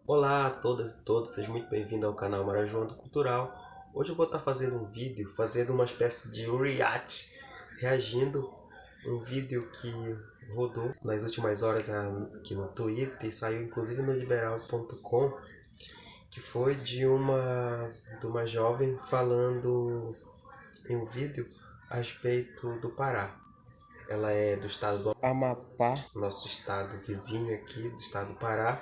Olá a todas e todos, sejam muito bem-vindos ao canal Marajoando Cultural. Hoje eu vou estar fazendo um vídeo, fazendo uma espécie de react, reagindo um vídeo que rodou nas últimas horas aqui no Twitter, saiu inclusive no liberal.com, que foi de uma jovem falando em um vídeo a respeito do Pará. Ela é do estado do Amapá, nosso estado vizinho aqui do estado do Pará.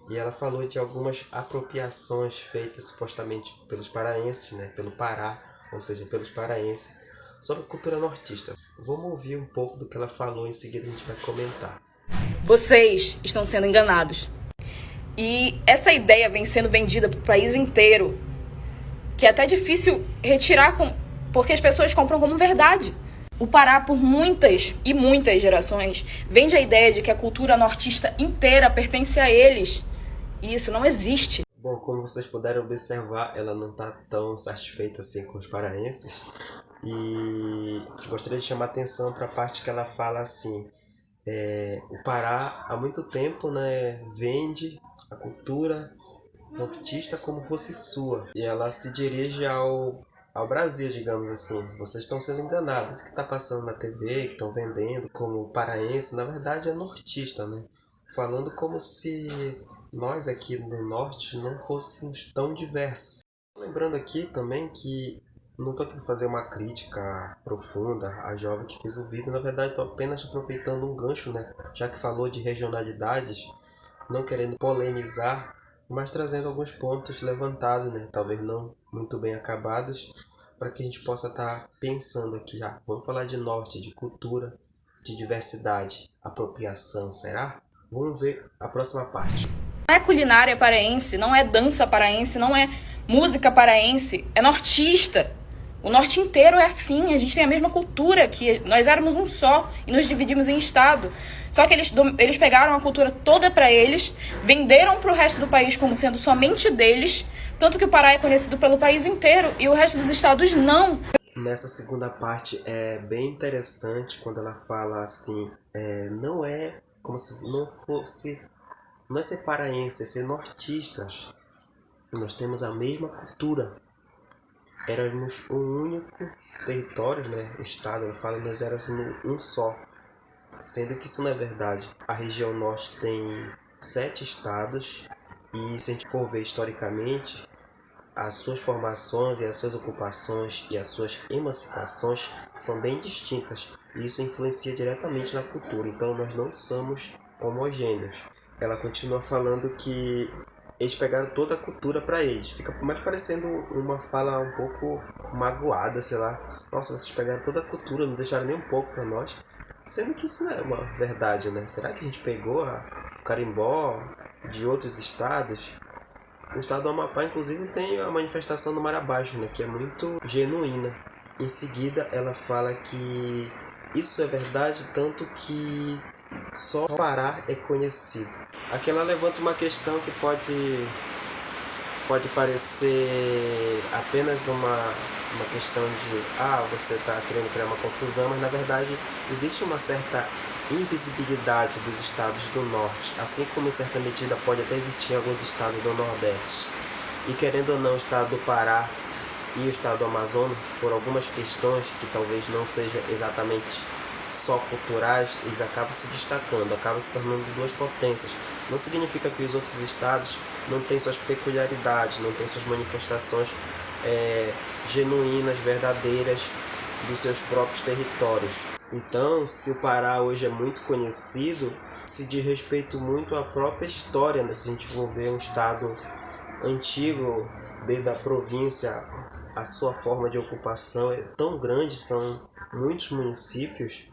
E ela falou de algumas apropriações feitas supostamente pelos paraenses, né, pelo Pará, ou seja, pelos paraenses, sobre a cultura nortista. Vamos ouvir um pouco do que ela falou, em seguida a gente vai comentar. Vocês estão sendo enganados. E essa ideia vem sendo vendida para o país inteiro, que é até difícil retirar, porque as pessoas compram como verdade. O Pará, por muitas e muitas gerações, vende a ideia de que a cultura nortista inteira pertence a eles. E isso não existe. Bom, como vocês puderam observar, ela não está tão satisfeita assim com os paraenses. E gostaria de chamar a atenção para a parte que ela fala assim: o Pará há muito tempo, né, vende a cultura nortista como fosse sua. E ela se dirige ao Brasil, digamos assim. Vocês estão sendo enganados. Isso que está passando na TV, que estão vendendo como paraense, na verdade é nortista, né? Falando como se nós aqui no norte não fôssemos tão diversos. Lembrando aqui também que não estou aqui fazer uma crítica profunda à jovem que fez o vídeo. Na verdade, estou apenas aproveitando um gancho, né? Já que falou de regionalidades, não querendo polemizar, mas trazendo alguns pontos levantados, né? Talvez não muito bem acabados, para que a gente possa estar pensando aqui já. Vamos falar de norte, de cultura, de diversidade, apropriação, será? Vamos ver a próxima parte. Não é culinária paraense, não é dança paraense, não é música paraense, é nortista. O norte inteiro é assim, a gente tem a mesma cultura, que nós éramos um só e nos dividimos em estado. Só que eles pegaram a cultura toda para eles, venderam para o resto do país como sendo somente deles, tanto que o Pará é conhecido pelo país inteiro e o resto dos estados não. Nessa segunda parte é bem interessante quando ela fala assim, não é como se não fosse, não é ser paraense, é ser nortistas. Nós temos a mesma cultura. Éramos um único território, né? O estado, ela fala, nós éramos um só. Sendo que isso não é verdade. A região norte tem 7 estados e se a gente for ver historicamente, as suas formações e as suas ocupações e as suas emancipações são bem distintas. E isso influencia diretamente na cultura. Então nós não somos homogêneos. Ela continua falando que eles pegaram toda a cultura para eles. Fica mais parecendo uma fala um pouco magoada, sei lá. Nossa, vocês pegaram toda a cultura, não deixaram nem um pouco para nós. Sendo que isso não é uma verdade, né? Será que a gente pegou o carimbó de outros estados? O estado do Amapá, inclusive, tem a manifestação do Mar Abaixo, né? Que é muito genuína. Em seguida, ela fala que isso é verdade, tanto que só o Pará é conhecido. Aqui ela levanta uma questão que pode parecer apenas uma questão de você está querendo criar uma confusão, mas na verdade existe uma certa invisibilidade dos estados do norte, assim como em certa medida pode até existir em alguns estados do nordeste. E querendo ou não, o estado do Pará e o estado do Amazonas, por algumas questões que talvez não sejam exatamente só culturais, eles acabam se destacando, acabam se tornando duas potências. Não significa que os outros estados não têm suas peculiaridades, não têm suas manifestações genuínas, verdadeiras dos seus próprios territórios. Então, se o Pará hoje é muito conhecido, se diz respeito muito à própria história, né? Se a gente for ver um estado antigo, desde a província, a sua forma de ocupação é tão grande, são muitos municípios.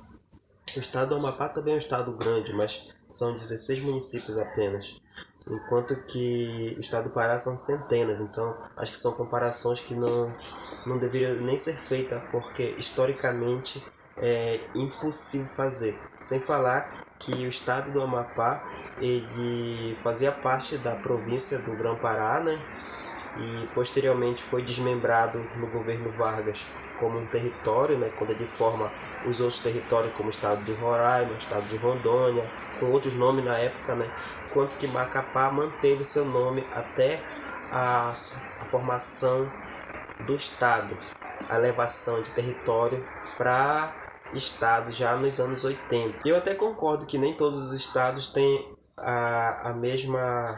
O estado do Amapá também é um estado grande, mas são 16 municípios apenas, enquanto que o estado do Pará são centenas. Então acho que são comparações que não deveriam nem ser feitas, porque historicamente é impossível fazer. Sem falar que o estado do Amapá ele fazia parte da província do Grão-Pará, né? e posteriormente foi desmembrado no governo Vargas como um território, né, quando ele forma os outros territórios como o estado de Roraima, o estado de Rondônia, com outros nomes na época, né, enquanto que Macapá manteve seu nome até a formação do estado, a elevação de território para estado já nos anos 80. Eu até concordo que nem todos os estados têm a mesma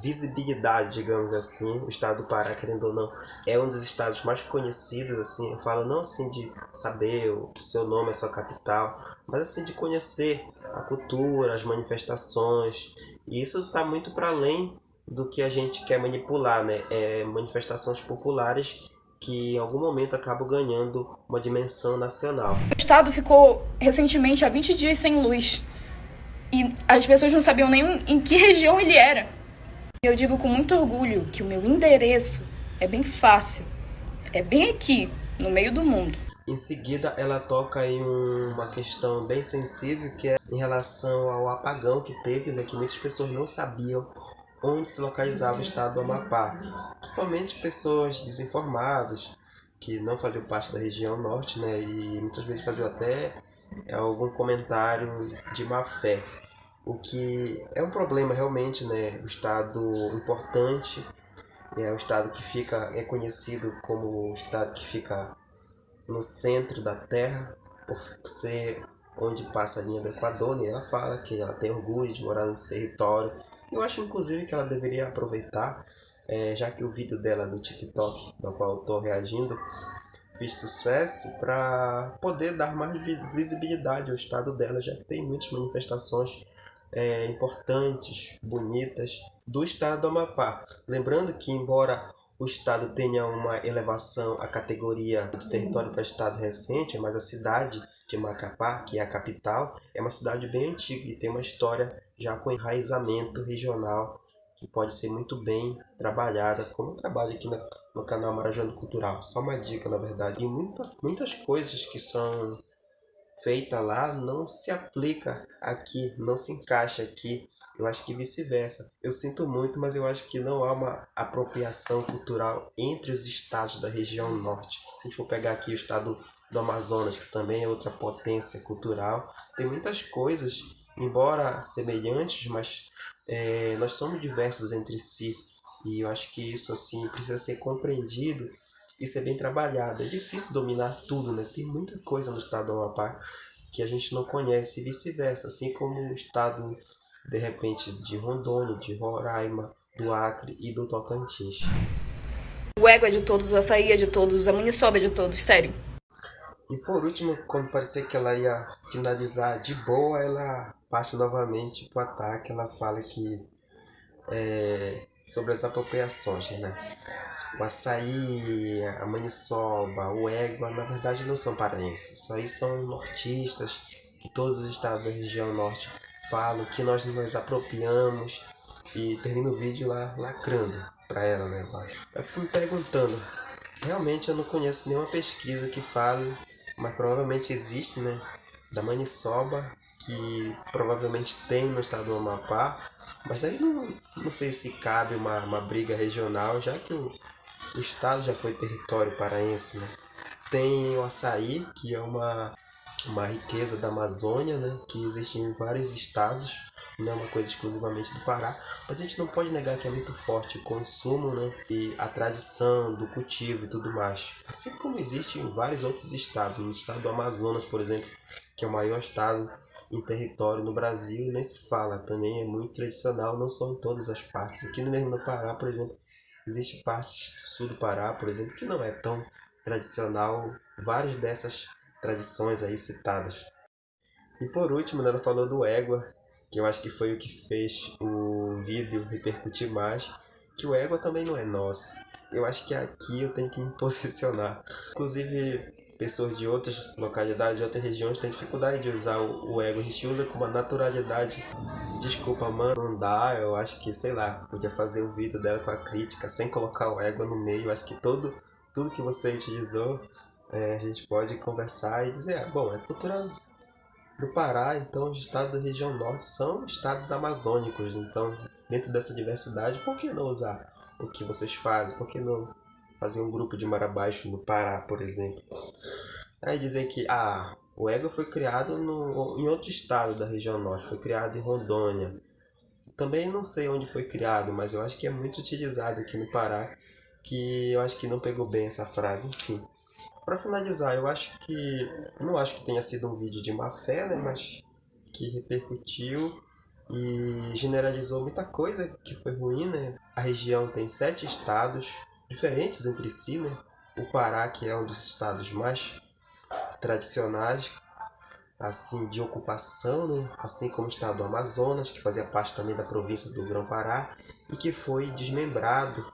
visibilidade, digamos assim. O estado do Pará, querendo ou não, é um dos estados mais conhecidos, assim, eu falo não assim de saber o seu nome, a sua capital, mas assim de conhecer a cultura, as manifestações, e isso está muito para além do que a gente quer manipular, né? Manifestações populares que em algum momento acabam ganhando uma dimensão nacional. O estado ficou recentemente há 20 dias sem luz e as pessoas não sabiam nem em que região ele era. Eu digo com muito orgulho que o meu endereço é bem fácil, é bem aqui, no meio do mundo. Em seguida, ela toca em uma questão bem sensível, que é em relação ao apagão que teve, né, que muitas pessoas não sabiam onde se localizava o estado do Amapá. Principalmente pessoas desinformadas, que não faziam parte da região norte, né, e muitas vezes faziam até algum comentário de má fé. O que é um problema realmente, né, o estado importante, é o estado que é conhecido como o estado que fica no centro da Terra, por ser onde passa a linha do Equador, e ela fala que ela tem orgulho de morar nesse território. Eu acho inclusive que ela deveria aproveitar, já que o vídeo dela no TikTok, no qual eu estou reagindo, fez sucesso, para poder dar mais visibilidade ao estado dela, já que tem muitas manifestações importantes, bonitas do estado do Amapá. Lembrando que, embora o estado tenha uma elevação à categoria de território para estado recente, mas a cidade de Macapá, que é a capital, é uma cidade bem antiga e tem uma história já com enraizamento regional que pode ser muito bem trabalhada, como eu trabalho aqui no canal Marajano Cultural. Só uma dica, na verdade. E muitas coisas que são feita lá não se aplica aqui, não se encaixa aqui. Eu acho que vice-versa. Eu sinto muito, mas eu acho que não há uma apropriação cultural entre os estados da região norte. Se a gente for pegar aqui o estado do Amazonas, que também é outra potência cultural, tem muitas coisas, embora semelhantes, mas nós somos diversos entre si. E eu acho que isso assim precisa ser compreendido e ser bem trabalhado. É difícil dominar tudo, né? Tem muita coisa no estado do Amapá que a gente não conhece e vice-versa, assim como o estado, de repente, de Rondônia, de Roraima, do Acre e do Tocantins. O ego é de todos, o açaí é de todos, a maniçoba é de todos, sério. E por último, quando parecia que ela ia finalizar de boa, ela parte novamente pro ataque. Ela fala que sobre as apropriações, né? O açaí, a maniçoba, o égua, na verdade não são paraenses. Isso aí são nortistas, que todos os estados da região norte falam, que nós nos apropriamos, e termina o vídeo lá lacrando pra ela, né? Eu fico me perguntando, realmente eu não conheço nenhuma pesquisa que fale, mas provavelmente existe, né? Da maniçoba, que provavelmente tem no estado do Amapá, mas aí não sei se cabe uma briga regional, já que o estado já foi território paraense, né? Tem o açaí, que é uma riqueza da Amazônia, né? Que existe em vários estados, não é uma coisa exclusivamente do Pará, mas a gente não pode negar que é muito forte o consumo, né? E a tradição do cultivo e tudo mais. Assim como existe em vários outros estados, no estado do Amazonas, por exemplo, que é o maior estado em território no Brasil, nem se fala, também é muito tradicional, não são em todas as partes. Aqui no mesmo no Pará, por exemplo, existe parte do sul do Pará, por exemplo, que não é tão tradicional, várias dessas tradições aí citadas. E por último, né, ela falou do égua, que eu acho que foi o que fez o vídeo repercutir mais, que o égua também não é nosso. Eu acho que aqui eu tenho que me posicionar. Inclusive, pessoas de outras localidades, de outras regiões, têm dificuldade de usar o égua. A gente usa com uma naturalidade. Desculpa, mano, não dá. Eu acho que, sei lá, podia fazer o vídeo dela com a crítica, sem colocar o égua no meio. Eu acho que tudo que você utilizou, a gente pode conversar e dizer, bom, é cultura do Pará, então os estados da região norte são estados amazônicos, então dentro dessa diversidade, por que não usar o que vocês fazem? Por que não fazer um grupo de Marabaixo no Pará, por exemplo? Aí dizer que o Ego foi criado em outro estado da região norte, foi criado em Rondônia. Também não sei onde foi criado, mas eu acho que é muito utilizado aqui no Pará, que eu acho que não pegou bem essa frase, enfim. Para finalizar, não acho que tenha sido um vídeo de má fé, né, mas que repercutiu e generalizou muita coisa que foi ruim, né? A região tem 7 estados diferentes entre si, né? O Pará, que é um dos estados mais tradicionais, assim, de ocupação, né? Assim como o estado do Amazonas, que fazia parte também da província do Grão-Pará e que foi desmembrado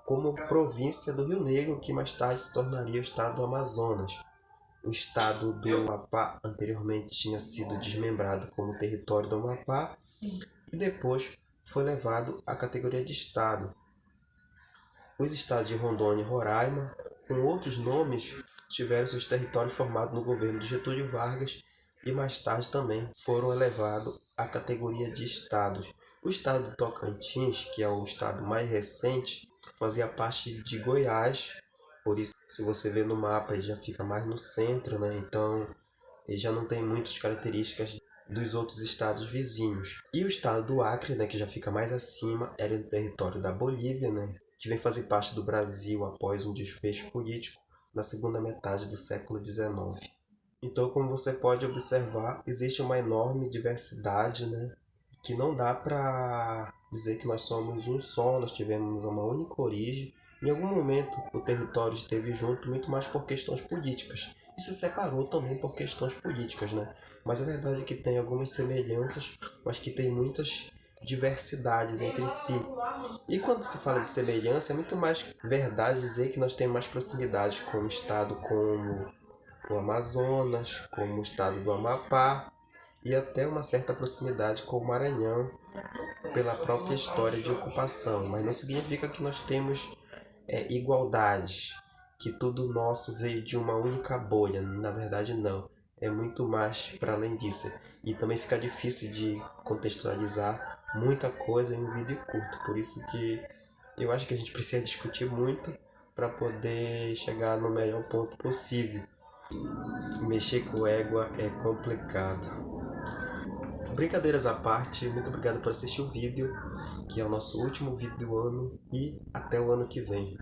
como província do Rio Negro, que mais tarde se tornaria o estado do Amazonas. O estado do Amapá anteriormente tinha sido desmembrado como território do Amapá e depois foi levado à categoria de estado. Os estados de Rondônia e Roraima, com outros nomes, tiveram seus territórios formados no governo de Getúlio Vargas e mais tarde também foram elevados à categoria de estados. O estado do Tocantins, que é o estado mais recente, fazia parte de Goiás, por isso, se você vê no mapa, ele já fica mais no centro, né? Então, ele já não tem muitas características dos outros estados vizinhos. E o estado do Acre, né, que já fica mais acima, era o território da Bolívia, né, que vem fazer parte do Brasil após um desfecho político na segunda metade do século XIX. Então, como você pode observar, existe uma enorme diversidade, né, que não dá para dizer que nós somos um só, nós tivemos uma única origem. Em algum momento o território esteve junto muito mais por questões políticas e se separou também por questões políticas, né? Mas a verdade é que tem algumas semelhanças, mas que tem muitas diversidades entre si. E quando se fala de semelhança, é muito mais verdade dizer que nós temos mais proximidade com um estado como o Amazonas, como o estado do Amapá e até uma certa proximidade com o Maranhão pela própria história de ocupação, mas não significa que nós temos igualdade, que tudo nosso veio de uma única bolha. Na verdade, não. É muito mais para além disso. E também fica difícil de contextualizar muita coisa em um vídeo curto. Por isso que eu acho que a gente precisa discutir muito para poder chegar no melhor ponto possível. Mexer com égua é complicado. Brincadeiras à parte, muito obrigado por assistir o vídeo, que é o nosso último vídeo do ano, e até o ano que vem.